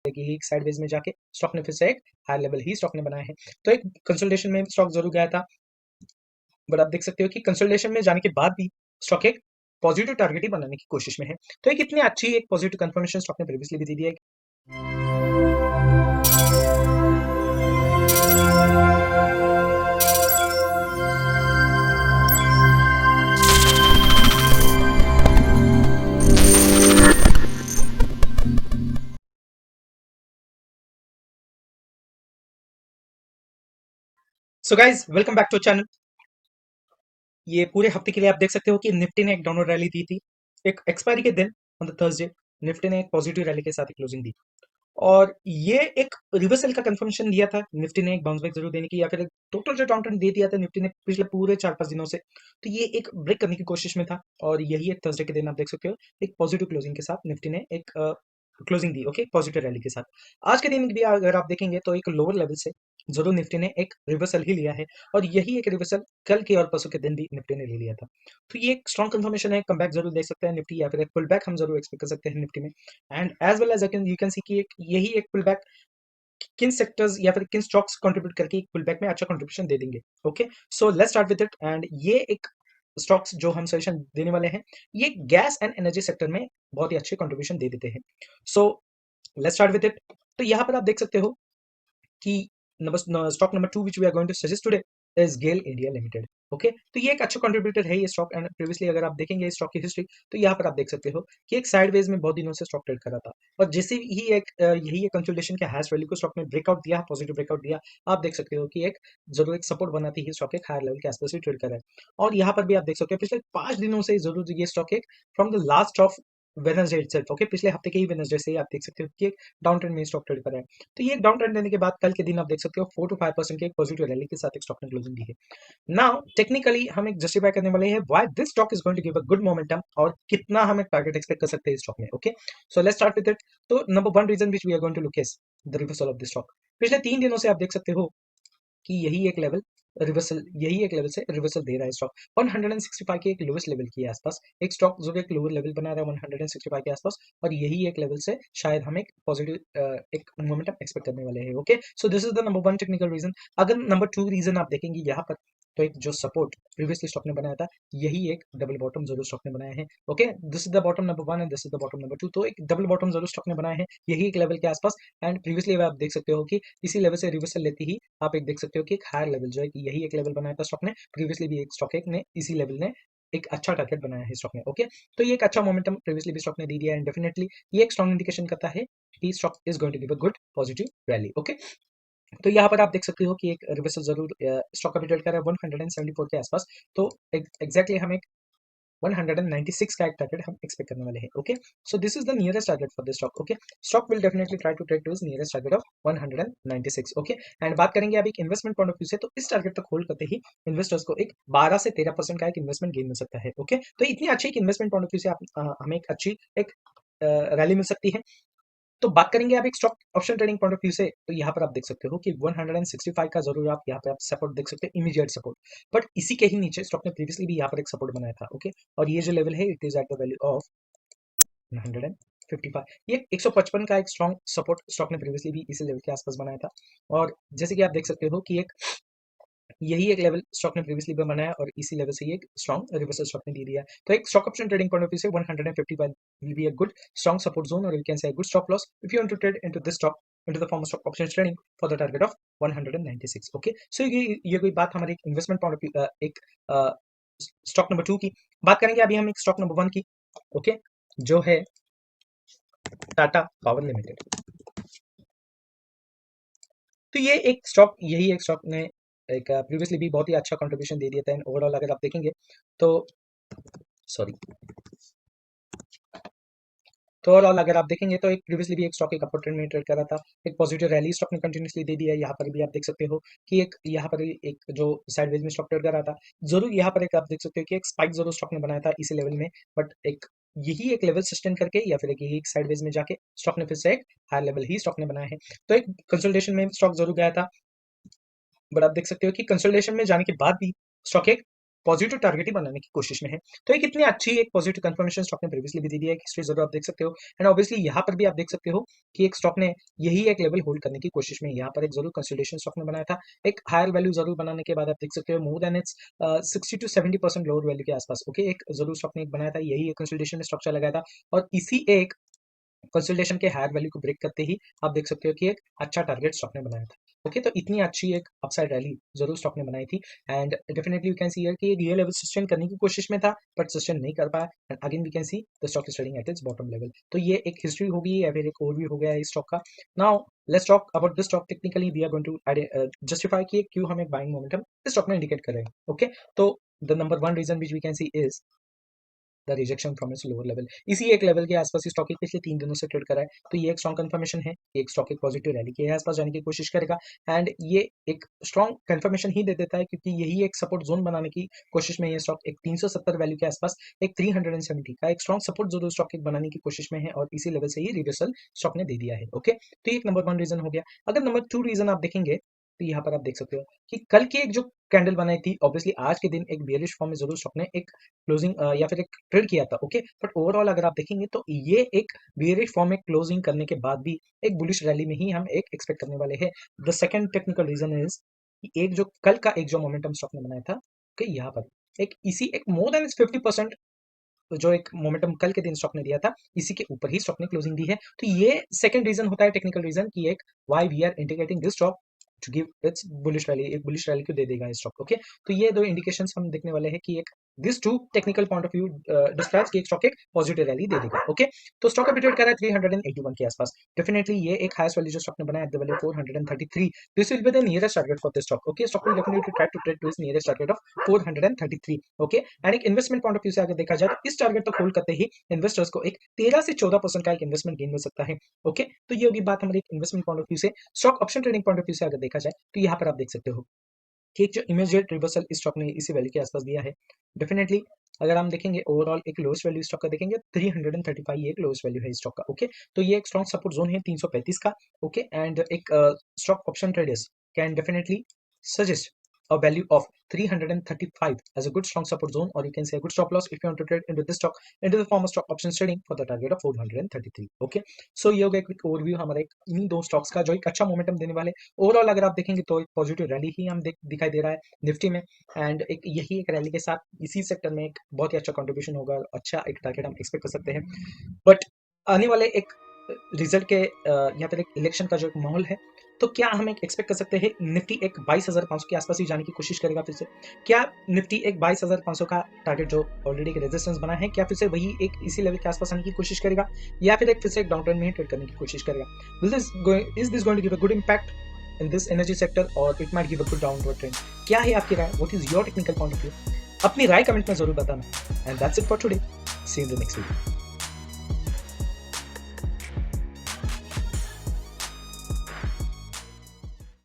कि एक साइडवेज में जाके स्टॉक ने फिर से एक हायर लेवल ही स्टॉक ने बनाया है। तो एक कंसोलिडेशन में स्टॉक जरूर गया था, बट आप देख सकते हो कि कंसोलिडेशन में जाने के बाद भी स्टॉक एक पॉजिटिव टारगेट ही बनाने की कोशिश में है। तो एक इतनी अच्छी एक पॉजिटिव कंफर्मेशन स्टॉक ने प्रीवियसली भी दी है। So guys welcome back to channel. ये पूरे हफ्ते के लिए आप देख सकते हो कि निफ्टी ने एक डाउनवर्ड रैली दी थी। एक एक्सपायरी के दिन ऑन द थर्सडे निफ्टी ने एक पॉजिटिव रैली के साथ एक क्लोजिंग दी और ये एक रिवर्सल का कंफर्मेशन दिया था निफ्टी ने एक बाउंस बैक जरूर देने की, या फिर एक टोटल जो डाउनट्रेंड दे दिया था निफ्टी ने पिछले पूरे 4-5 दिनों से। तो ये एक ब्रेक करने की कोशिश में था और यही एक थर्सडे के दिन आप देख सकते हो एक पॉजिटिव क्लोजिंग के साथ निफ्टी ने एक क्लोजिंग दी, ओके, पॉजिटिव रैली के साथ। आज के दिन भी अगर आप देखेंगे तो एक लोअर लेवल से जरूर निफ्टी ने एक रिवर्सल ही लिया है और यही एक रिवर्सल कल के और परसों के दिन भी निफ्टी ने ले लिया था। तो ये एक स्ट्रॉन्ग कंफर्मेशन है, कमबैक जरूर देख सकते हैं निफ्टी, या फिर एक पुल बैक हम जरूर एक्सपेक्ट कर सकते हैं निफ्टी में। And as well as you can see कि एक यही एक पुल बैक किन सेक्टर्स या फिर किन स्टॉक्स कंट्रीब्यूट करके एक पुल बैक में अच्छा कंट्रीब्यूशन दे देंगे। Okay, so let's start with it. And ये एक स्टॉक्स जो हम सजेशन देने वाले हैं ये गैस एंड एनर्जी सेक्टर में बहुत ही अच्छे कंट्रीब्यूशन दे देते हैं। So let's start with it. तो यहाँ पर आप देख सकते हो कि stock number 2 which we are going to suggest today is GAIL India limited. Okay, तो ये एक अच्छा कंट्रीब्यूटर है ये स्टॉक। एंड प्रीवियसली अगर आप देखेंगे स्टॉक की हिस्ट्री तो यहाँ पर आप देख सकते हो कि एक साइडवेज में बहुत दिनों से स्टॉक ट्रेड कर रहा था और जैसे ही एक यही एक कंसोलिडेशन के हाईएस्ट वैल्यू को स्टॉक ने ब्रेकआउट दिया, पॉजिटिव ब्रेकआउट दिया, आप देख सकते हो कि एक जरूर एक सपोर्ट बनाती है स्टॉक एक हायर लेवल के आसपास भी ट्रेड कर रहा है। और यहाँ पर भी आप देख सकते हो पिछले 5 दिनों से जरूर ये स्टॉक एक from the last of Wednesday itself, okay, पिछले हफ्ते के ही वेडनेसडे से ही आप देख सकते हो कि एक डाउन ट्रेंड में स्टॉक ट्रेड कर रहा है। तो ये एक डाउन ट्रेंड देने के बाद कल के दिन आप देख सकते हो 4 to 5% की एक पॉजिटिव रैली के साथ एक स्टॉक ने क्लोजिंग दी है। नाउ टेक्निकली हम एक जस्टिफाई करने वाले हैं why this stock is going to give a good momentum और कितना हम एक टारगेट एक्सपेक्ट कर सकते हैं इस स्टॉक में। Okay, so let's start with it. तो number 1 reason which we are going to look is the reversal of this stock. पिछले 3 दिनों से आप देख सकते हो कि यही एक लेवल से रिवर्सल दे रहा है स्टॉक 165 के एक लोवेस्ट लेवल के आसपास। एक स्टॉक जो एक लोअर लेवल बना रहा है 165 के आसपास और यही एक लेवल से शायद हम एक पॉजिटिव एक मोमेंटम एक्सपेक्ट करने वाले हैं। Okay, so this is the number 1 technical reason. अगर नंबर 2 रीजन आप देखेंगे यहाँ पर तो एक जो सपोर्ट प्रीवियसली स्टॉक ने बनाया था यही एक डबल बॉटम जरूर स्टॉक ने बनाया है। Okay, this is the bottom number 1 and this is the bottom number 2। तो एक डबल बॉटम जरूर स्टॉक ने बनाया है यही एक लेवल के आसपास। एंड प्रीवियसली आप देख सकते हो कि इसी लेवल से रिवर्सल लेती ही आप एक देख सकते हो कि एक हायर लेवल जो है कि यही एक लेवल बनाया था स्टॉक ने प्रीवियसली भी, एक स्टॉक एक ने इसी लेवल ने एक अच्छा टारगेट बनाया है स्टॉक ने। ओके, तो ये एक अच्छा मोमेंटम प्रीवियसली भी स्टॉक ने दी दिया एंड डेफिनेटली ये एक स्ट्रॉन्ग इंडिकेशन करता है कि stock is going to give a good positive rally. Okay, तो यहाँ पर आप देख सकते हो कि एक रिवर्सल जरूर स्टॉक अभी ट्रेड कर रहा है 174 के आसपास। तो एग्जैक्टली हम एक 196 का एक टारगेट हम एक्सपेक्ट करने वाले हैं। Okay, so this is the nearest target for this stock. Okay, stock will definitely try to trade to his nearest target of 196। Okay, and बात करेंगे अब एक इन्वेस्टमेंट पॉइंट ऑफ व्यू से तो इस टारगेट तक होल्ड करते ही इन्वेस्टर्स को एक 12 से 13% का एक इन्वेस्टमेंट गेन मिल सकता है। ओके, तो इतनी अच्छी एक इन्वेस्टमेंट पॉइंट ऑफ व्यू से हमें एक अच्छी एक रैली मिल सकती है। तो बात करेंगे आप एक stock option trading point of view से तो यहाँ पर आप देख सकते हो कि 165 का जरूर आप यहाँ पे आप सपोर्ट देख सकते हो, इमीडिएट सपोर्ट। बट इसी के ही नीचे स्टॉक ने प्रीवियसली भी यहाँ पर एक सपोर्ट बनाया था। ओके, और ये जो लेवल है it is eight the value of 155। ये 155 का एक स्ट्रॉन्ग सपोर्ट स्टॉक ने प्रीवियसली भी इसी लेवल के आसपास बनाया था। और जैसे कि आप देख सकते हो कि एक यही एक लेवल स्टॉक ने प्रीवियसली भी बनाया और इसी लेवल से ये एक स्ट्रॉन्ग रिवर्सल स्टॉक ने दे दिया है। तो एक stock option trading point of view से 155 will be a good strong support zone और you can say good stop loss if you want to trade into this stock into the form of stock options trading for the target of 196। Okay, सो ये कोई बात हमारे investment point of view एक stock number 2 की। बात करेंगे अभी हम एक स्टॉक नंबर 1 की। ओके, जो है टाटा पावर लिमिटेड। तो ये एक स्टॉक यही एक स्टॉक ने एक प्रीवियसली भी बहुत ही अच्छा कंट्रीब्यूशन दे दिया था एंड ओवरऑल अगर आप देखेंगे तो सॉरी तो ओवरऑल अगर आप देखेंगे तो एक प्रीवियसली भी एक स्टॉक एक अपर ट्रेंड में ट्रेड कर रहा था। एक पॉजिटिव रैली स्टॉक ने कंटिन्यूसली दे दिया है। यहाँ पर भी आप देख सकते हो कि एक यहाँ पर एक जो साइडवेज में स्टॉक ट्रेड कर रहा था जरूर यहाँ पर एक आप देख सकते हो कि एक स्पाइक जरूर स्टॉक ने बनाया था इसी लेवल में। बट एक यही एक लेवल सस्टेन करके या फिर एक यही एक साइडवेज में जाके स्टॉक ने फिर से एक हायर लेवल ही स्टॉक ने बनाया है। तो एक कंसोलिडेशन में स्टॉक जरूर गया था, बट आप देख सकते हो कि कंसोलिडेशन में जाने के बाद भी स्टॉक एक पॉजिटिव टारगेट ही बनाने की कोशिश में है। तो एक इतनी अच्छी एक पॉजिटिव कंफर्मेशन स्टॉक ने प्रीवियसली भी दी है, हिस्ट्री जरूर आप देख सकते हो। एंड ऑब्वियसली यहाँ पर भी आप देख सकते हो कि एक स्टॉक ने यही एक लेवल होल्ड करने की कोशिश में यहाँ पर एक जरूर कंसोलिडेशन स्टॉक ने बनाया था। एक हायर वैल्यू जरूर बनाने के बाद आप देख सकते हो more than it's 60 to 70% lower value के आसपास। ओके, एक जरूर स्टॉक ने एक बनाया था, यही एक कंसोलिडेशन में स्टॉक चला गया था और इसी एक कंसोलिडेशन के हायर वैल्यू को ब्रेक करते ही आप देख सकते हो कि एक अच्छा टारगेट स्टॉक ने बनाया था। ओके, तो इतनी अच्छी एक अपसाइड रैली जरूर स्टॉक ने बनाई थी and definitely you can see here कि ये लेवल सस्टेन करने की कोशिश में था बट सस्टेन नहीं कर पाया and again we can see the stock is trading at its bottom level. तो ये एक हिस्ट्री होगी या फिर एक ओवरव्यू हो गया है इस स्टॉक का। Now let's talk about this stock. Technically we are going to justify कि क्यों हम एक बाइंग मोमेंटम इस स्टॉक में इंडिकेट कर रहे हैं। ओके, तो the number one reason which we can see is the rejection from its lower level. इसी एक लेवल के आसपास स्टॉक एक पिछले 3 दिनों से ट्रेड करा है, तो ये एक स्ट्रॉन्ग कंफर्मेशन है। एक स्टॉक एक पॉजिटिव रैली के आसपास जाने की कोशिश करेगा एंड ये एक स्ट्रॉन्ग कंफर्मेशन ही दे देता है क्योंकि यही एक सपोर्ट जोन बनाने की कोशिश में ये स्टॉक एक 370 वैल्यू के आसपास एक 370 का एक स्ट्रॉन्ग सपोर्ट जरूर स्टॉक एक बनाने की कोशिश में है और इसी लेवल से ही रिवर्सल स्टॉक ने दे दिया है। ओके, तो ये एक नंबर वन रीजन हो गया। अगर नंबर टू रीजन आप देखेंगे तो यहाँ पर आप देख सकते हो कि कल की एक जो कैंडल बनाई थी, ऑब्वियसली आज के दिन एक बियरिश फॉर्म में जरूर स्टॉक ने एक क्लोजिंग या फिर एक ट्रेड किया था। ओके, बट ओवरऑल अगर आप देखेंगे तो ये एक बियरिश फॉर्म में क्लोजिंग करने के बाद भी एक बुलिश रैली में ही हम एक एक्सपेक्ट करने वाले हैं। The second technical reason is एक जो कल का एक जो मोमेंटम स्टॉक ने बनाया था, ओके, यहाँ पर एक इसी एक मोर देन 50% जो एक मोमेंटम कल के दिन स्टॉक ने दिया था, इसी के ऊपर ही स्टॉक ने क्लोजिंग दी है। तो ये सेकंड रीजन होता है टेक्निकल रीजन कि एक why we are indicating this stock to give its bullish rally, एक बुलिश रैली को दे देगा इस स्टॉक। ओके, तो ये दो इंडिकेशंस हम देखने वाले हैं कि एक this to technical point of view describes कि एक स्टॉक एक पॉजिटिव रैली दे देगा। ओके, तो स्टॉक अभी ट्रेड कर रहा है 381 के आसपास। डेफिनेटली ये एक हाईएस्ट वैल्यू जो स्टॉक ने बनाया at the value 433, this will be the nearest target for this stock. Okay, stock will definitely try to trade to its nearest target of 433। Okay, and एक इन्वेस्टमेंट पॉइंट ऑफ व्यू से अगर देखा जाए तो इस target तक hold करते ही investors को एक 13 से 14% का एक इन्वेस्टमेंट गेन मिल सकता है। ओके, तो ये होगी बात हमारी इन्वेस्टमेंट पॉइंट ऑफ व्यू से। Stock option trading point of view से अगर देखा जाए तो यहाँ पर आप देख सकते हो कि एक जो इमीडिएट रिवर्सल इस स्टॉक ने इसी वैल्यू के आसपास दिया है। डेफिनेटली अगर हम देखेंगे ओवरऑल एक लोएस्ट वैल्यू स्टॉक का देखेंगे 335 ये एक लोएस्ट वैल्यू है इस स्टॉक का। ओके, तो ये एक स्ट्रॉन्ग सपोर्ट जोन है 335 का। ओके, एंड एक stock option traders can definitely suggest a value of 335 as a good strong support zone, or you can say a good stop loss if you want to trade into this stock into the form of stock options trading for the target of 433. Okay, सो ये हो गया quick overview हमारा एक इन दो stocks का जो एक अच्छा मोमेंटम देने वाले। ओवरऑल अगर आप देखेंगे तो एक पॉजिटिव रैली ही हम दिखाई दे रहा है निफ्टी में एंड एक यही एक रैली के साथ इसी सेक्टर में एक बहुत ही अच्छा कंट्रीब्यूशन होगा, अच्छा एक टारगेट हम एक्सपेक्ट कर सकते हैं। बट आने वाले एक रिजल्ट के या फिर एक इलेक्शन का जो एक माहौल है, तो क्या हम एक एक्सपेक्ट कर सकते हैं निफ्टी एक 22,500 के आसपास ही जाने की कोशिश करेगा फिर से? क्या निफ्टी एक 22,500 का टारगेट जो ऑलरेडी एक रेजिस्टेंस बना है, क्या फिर से वही एक इसी लेवल के आसपास आने की कोशिश करेगा या फिर एक फिर से एक डाउन ट्रेंड में ही ट्रेड करने की कोशिश करेगा? Is this going to give a good impact in this energy sector और it might give a good downward trend? क्या है आपकी राय? What is your technical point of view? अपनी राय कमेंट में जरूर बताना and that's it for today. See you in the next video.